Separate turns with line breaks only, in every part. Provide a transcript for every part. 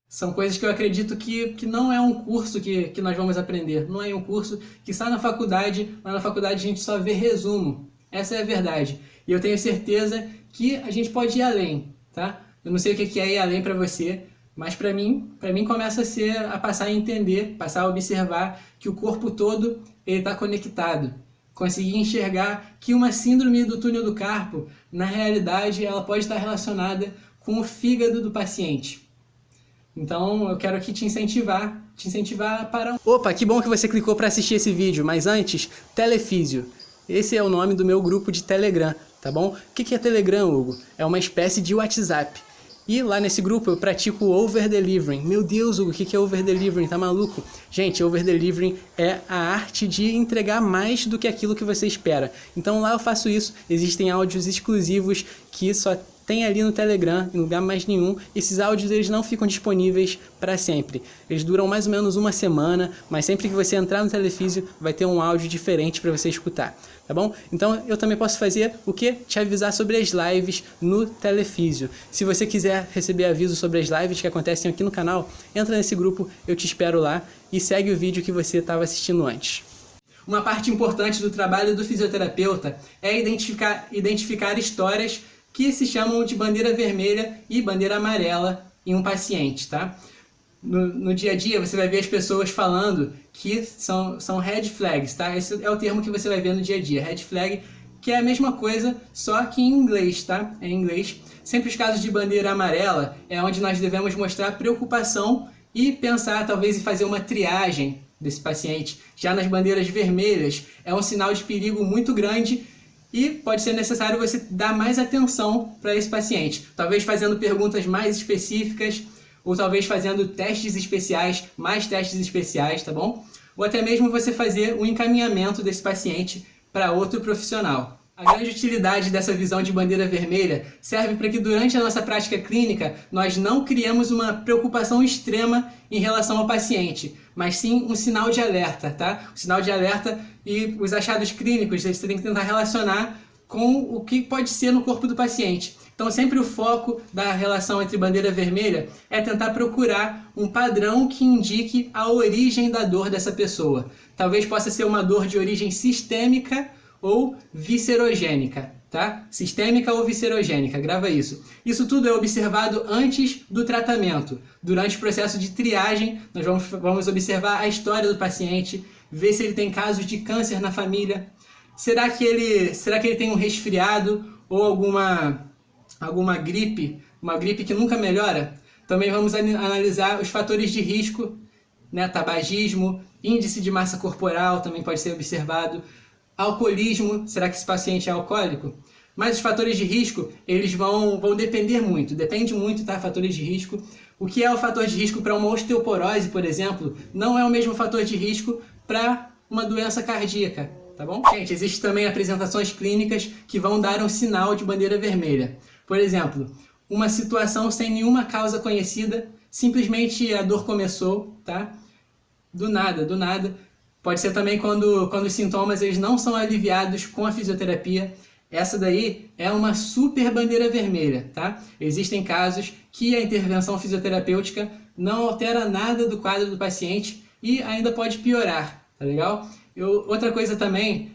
São coisas que eu acredito que não é um curso que nós vamos aprender. Não é um curso que está na faculdade, lá na faculdade a gente só vê resumo. Essa é a verdade. E eu tenho certeza que a gente pode ir além, tá? Eu não sei o que é ir além para você, mas para mim começa a passar a entender, passar a observar que o corpo todo está conectado. Conseguir enxergar que uma síndrome do túnel do carpo, na realidade, ela pode estar relacionada com o fígado do paciente. Então eu quero aqui te incentivar para... Opa, que bom que você clicou para assistir esse vídeo, mas antes, Telefísio. Esse é o nome do meu grupo de Telegram, tá bom? O que é Telegram, Hugo? É uma espécie de WhatsApp. E lá nesse grupo eu pratico o over-delivering. Meu Deus, Hugo, o que é over-delivering? Tá maluco? Gente, over-delivering é a arte de entregar mais do que aquilo que você espera. Então lá eu faço isso. Existem áudios exclusivos que só tem ali no Telegram, em lugar mais nenhum. Esses áudios eles não ficam disponíveis para sempre. Eles duram mais ou menos uma semana, mas sempre que você entrar no Telefísio vai ter um áudio diferente para você escutar, tá bom? Então eu também posso fazer o quê? Te avisar sobre as lives no Telefísio. Se você quiser receber aviso sobre as lives que acontecem aqui no canal, entra nesse grupo, eu te espero lá e segue o vídeo que você estava assistindo antes. Uma parte importante do trabalho do fisioterapeuta é identificar histórias que se chamam de bandeira vermelha e bandeira amarela em um paciente, tá? No dia a dia você vai ver as pessoas falando que são red flags, tá? Esse é o termo que você vai ver no dia a dia, red flag, que é a mesma coisa, só que em inglês, tá? É em inglês. Sempre os casos de bandeira amarela é onde nós devemos mostrar preocupação e pensar talvez em fazer uma triagem desse paciente. Já nas bandeiras vermelhas é um sinal de perigo muito grande e pode ser necessário você dar mais atenção para esse paciente. Talvez fazendo perguntas mais específicas, ou talvez fazendo testes especiais, mais testes especiais, tá bom? Ou até mesmo você fazer um encaminhamento desse paciente para outro profissional. A grande utilidade dessa visão de bandeira vermelha serve para que durante a nossa prática clínica nós não criemos uma preocupação extrema em relação ao paciente, mas sim um sinal de alerta, tá? O sinal de alerta e os achados clínicos você tem que tentar relacionar com o que pode ser no corpo do paciente. Então sempre o foco da relação entre bandeira vermelha é tentar procurar um padrão que indique a origem da dor dessa pessoa. Talvez possa ser uma dor de origem sistêmica ou viscerogênica, tá? Sistêmica ou viscerogênica, grava isso. Isso tudo é observado antes do tratamento. Durante o processo de triagem, nós vamos observar a história do paciente, ver se ele tem casos de câncer na família. Será que ele tem um resfriado ou alguma gripe, uma gripe que nunca melhora? Também vamos analisar os fatores de risco, né? Tabagismo, índice de massa corporal também pode ser observado. Alcoolismo, será que esse paciente é alcoólico? Mas os fatores de risco, eles vão depender muito, depende muito, tá? Fatores de risco. O que é o fator de risco para uma osteoporose, por exemplo, não é o mesmo fator de risco para uma doença cardíaca, tá bom? Gente, existem também apresentações clínicas que vão dar um sinal de bandeira vermelha. Por exemplo, uma situação sem nenhuma causa conhecida, simplesmente a dor começou, tá? Do nada. Pode ser também quando os sintomas eles não são aliviados com a fisioterapia. Essa daí é uma super bandeira vermelha, tá? Existem casos que a intervenção fisioterapêutica não altera nada do quadro do paciente e ainda pode piorar, tá legal? Outra coisa também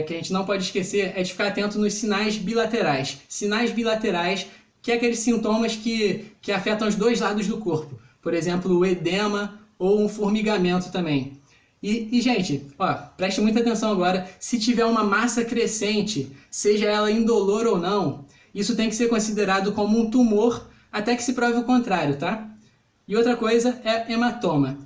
que a gente não pode esquecer é de ficar atento nos sinais bilaterais. Sinais bilaterais, que é aqueles sintomas que afetam os dois lados do corpo. Por exemplo, o edema ou um formigamento também. E gente, ó, preste muita atenção agora, se tiver uma massa crescente, seja ela indolor ou não, isso tem que ser considerado como um tumor até que se prove o contrário, tá? E outra coisa é hematoma.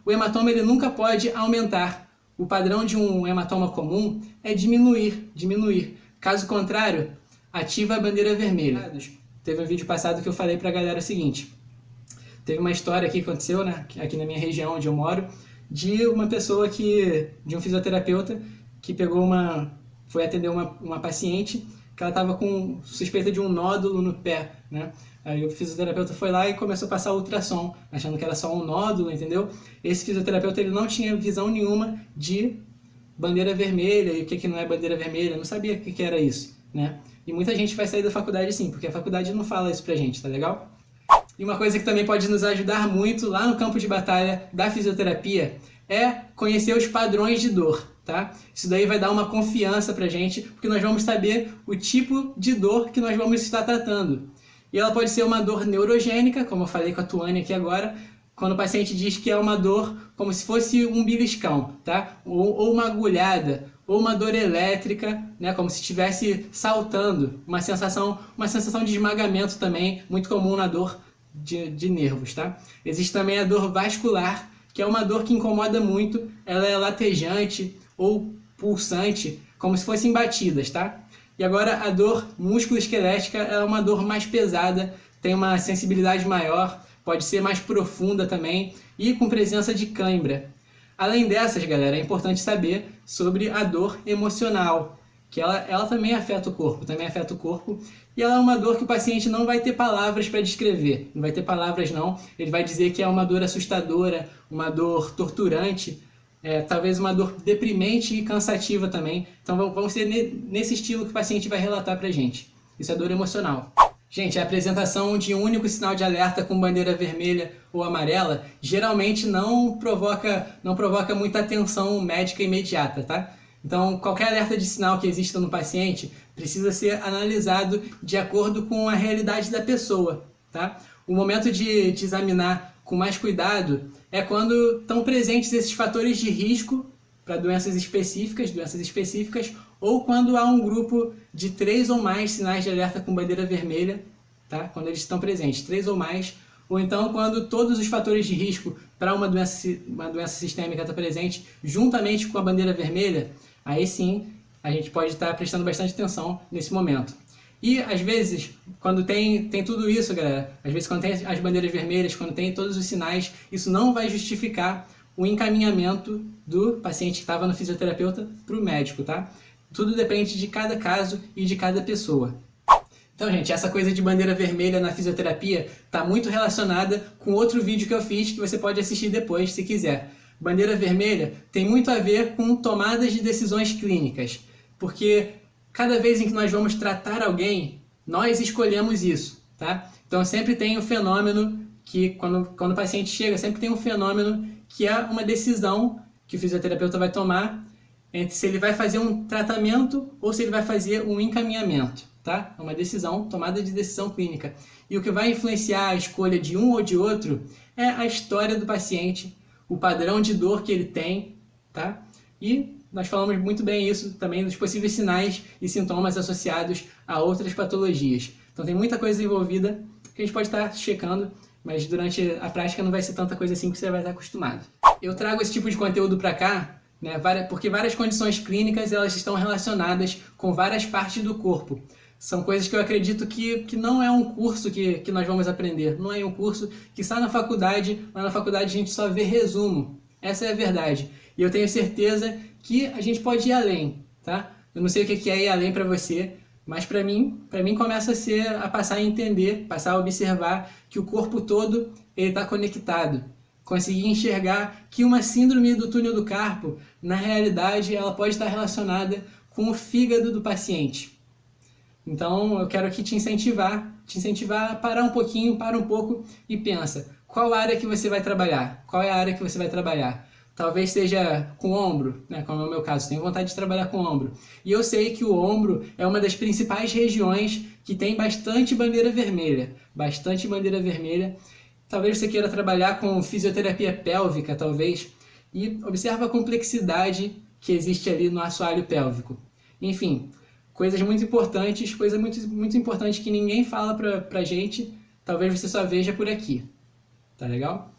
O hematoma ele nunca pode aumentar. O padrão de um hematoma comum é diminuir. Caso contrário, ativa a bandeira vermelha. Teve um vídeo passado que eu falei pra galera o seguinte, teve uma história que aconteceu, né, aqui na minha região onde eu moro, de uma pessoa de um fisioterapeuta que foi atender uma paciente que ela estava com suspeita de um nódulo no pé, né? Aí o fisioterapeuta foi lá e começou a passar ultrassom, achando que era só um nódulo, entendeu? Esse fisioterapeuta ele não tinha visão nenhuma de bandeira vermelha e o que não é bandeira vermelha, não sabia o que era isso, né? E muita gente vai sair da faculdade sim, porque a faculdade não fala isso pra gente, tá legal? E uma coisa que também pode nos ajudar muito lá no campo de batalha da fisioterapia é conhecer os padrões de dor, tá? Isso daí vai dar uma confiança pra gente, porque nós vamos saber o tipo de dor que nós vamos estar tratando. E ela pode ser uma dor neurogênica, como eu falei com a Tuane aqui agora, quando o paciente diz que é uma dor como se fosse um beliscão, tá? Ou uma agulhada, ou uma dor elétrica, né? Como se estivesse saltando, uma sensação de esmagamento também, muito comum na dor de nervos, tá? Existe também a dor vascular, que é uma dor que incomoda muito, ela é latejante ou pulsante, como se fossem batidas, tá? E agora a dor músculo-esquelética é uma dor mais pesada, tem uma sensibilidade maior, pode ser mais profunda também e com presença de cãibra. Além dessas, galera, é importante saber sobre a dor emocional, que ela também afeta o corpo, e ela é uma dor que o paciente não vai ter palavras para descrever, não vai ter palavras não, ele vai dizer que é uma dor assustadora, uma dor torturante, talvez uma dor deprimente e cansativa também. Então vamos ser nesse estilo que o paciente vai relatar para a gente. Isso é dor emocional. Gente, a apresentação de um único sinal de alerta com bandeira vermelha ou amarela geralmente não provoca muita atenção médica imediata, tá? Então, qualquer alerta de sinal que exista no paciente precisa ser analisado de acordo com a realidade da pessoa, tá? O momento de examinar com mais cuidado é quando estão presentes esses fatores de risco para doenças específicas, ou quando há um grupo de 3 ou mais sinais de alerta com bandeira vermelha, tá? Quando eles estão presentes, 3 ou mais, ou então quando todos os fatores de risco para uma doença sistêmica estão presentes, juntamente com a bandeira vermelha, aí sim a gente pode estar prestando bastante atenção nesse momento. E às vezes, quando tem tudo isso, galera, às vezes quando tem as bandeiras vermelhas, quando tem todos os sinais, isso não vai justificar o encaminhamento do paciente que estava no fisioterapeuta para o médico, tá? Tudo depende de cada caso e de cada pessoa. Então, gente, essa coisa de bandeira vermelha na fisioterapia está muito relacionada com outro vídeo que eu fiz, que você pode assistir depois, se quiser. Bandeira vermelha tem muito a ver com tomadas de decisões clínicas, porque cada vez em que nós vamos tratar alguém, nós escolhemos isso, tá? Então, sempre tem o fenômeno que, quando o paciente chega, sempre tem um fenômeno que é uma decisão que o fisioterapeuta vai tomar entre se ele vai fazer um tratamento ou se ele vai fazer um encaminhamento, tá? É uma decisão, tomada de decisão clínica. E o que vai influenciar a escolha de um ou de outro é a história do paciente, o padrão de dor que ele tem, tá? E nós falamos muito bem isso também dos possíveis sinais e sintomas associados a outras patologias. Então tem muita coisa envolvida que a gente pode estar checando, mas durante a prática não vai ser tanta coisa assim que você vai estar acostumado. Eu trago esse tipo de conteúdo para cá, né, porque várias condições clínicas elas estão relacionadas com várias partes do corpo. São coisas que eu acredito que não é um curso que nós vamos aprender, não é um curso que está na faculdade, lá na faculdade a gente só vê resumo. Essa é a verdade. E eu tenho certeza que a gente pode ir além, tá? Eu não sei o que é ir além para você, mas para mim começa a passar a entender, passar a observar que o corpo todo está conectado. Conseguir enxergar que uma síndrome do túnel do carpo, na realidade, ela pode estar relacionada com o fígado do paciente. Então, eu quero aqui te incentivar a parar um pouquinho, para um pouco e pensa, qual área que você vai trabalhar? Qual é a área que você vai trabalhar? Talvez seja com o ombro, né, como é o meu caso, tenho vontade de trabalhar com o ombro. E eu sei que o ombro é uma das principais regiões que tem bastante bandeira vermelha. Talvez você queira trabalhar com fisioterapia pélvica, talvez, e observa a complexidade que existe ali no assoalho pélvico. Enfim, coisas muito importantes, muito importante que ninguém fala pra gente, talvez você só veja por aqui. Tá legal?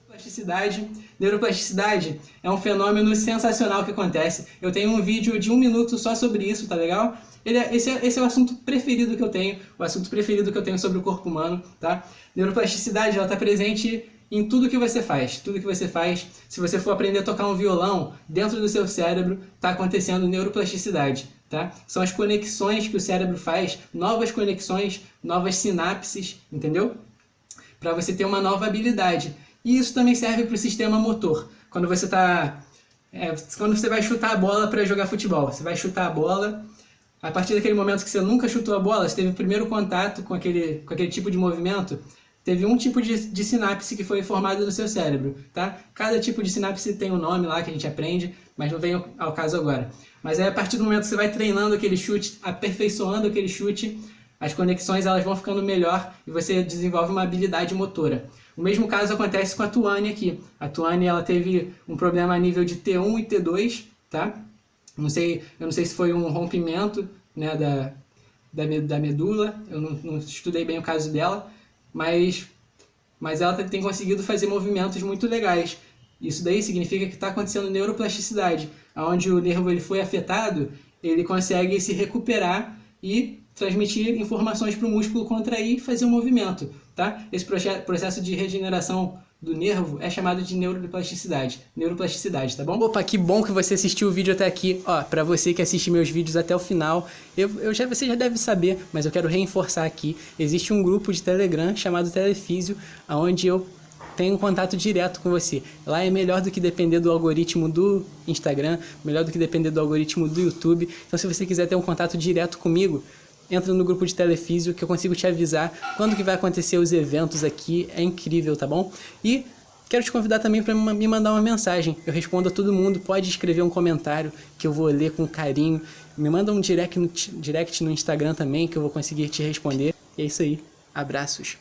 Neuroplasticidade é um fenômeno sensacional que acontece. Eu tenho um vídeo de 1 minuto só sobre isso, tá legal? Esse é o assunto preferido que eu tenho, sobre o corpo humano, tá? Neuroplasticidade, ela está presente em tudo que você faz. Se você for aprender a tocar um violão, dentro do seu cérebro está acontecendo neuroplasticidade, tá? São as conexões que o cérebro faz, novas conexões, novas sinapses, entendeu? Para você ter uma nova habilidade. E isso também serve para o sistema motor. Quando você vai chutar a bola para jogar futebol, você vai chutar a bola, a partir daquele momento que você nunca chutou a bola, você teve o primeiro contato com aquele tipo de movimento, teve um tipo de sinapse que foi formado no seu cérebro, tá? Cada tipo de sinapse tem um nome lá que a gente aprende, mas não vem ao caso agora. Mas aí, a partir do momento que você vai treinando aquele chute, aperfeiçoando aquele chute, as conexões elas vão ficando melhor e você desenvolve uma habilidade motora. O mesmo caso acontece com a Tuane aqui. A Tuane ela teve um problema a nível de T1 e T2, tá? Eu não sei se foi um rompimento, né, da medula, eu não estudei bem o caso dela, mas ela tem conseguido fazer movimentos muito legais. Isso daí significa que está acontecendo neuroplasticidade, onde o nervo ele foi afetado, ele consegue se recuperar e transmitir informações para o músculo contrair e fazer um movimento, tá? Esse processo de regeneração do nervo é chamado de neuroplasticidade, tá bom? Opa, que bom que você assistiu o vídeo até aqui. Ó, para você que assiste meus vídeos até o final, você já deve saber, mas eu quero reforçar aqui. Existe um grupo de Telegram chamado Telefísio, onde eu tenho um contato direto com você. Lá é melhor do que depender do algoritmo do Instagram, melhor do que depender do algoritmo do YouTube. Então, se você quiser ter um contato direto comigo, entra no grupo de Telefísio que eu consigo te avisar quando que vai acontecer os eventos aqui. É incrível, tá bom? E quero te convidar também para me mandar uma mensagem. Eu respondo a todo mundo. Pode escrever um comentário que eu vou ler com carinho. Me manda um direct no Instagram também que eu vou conseguir te responder. E é isso aí. Abraços.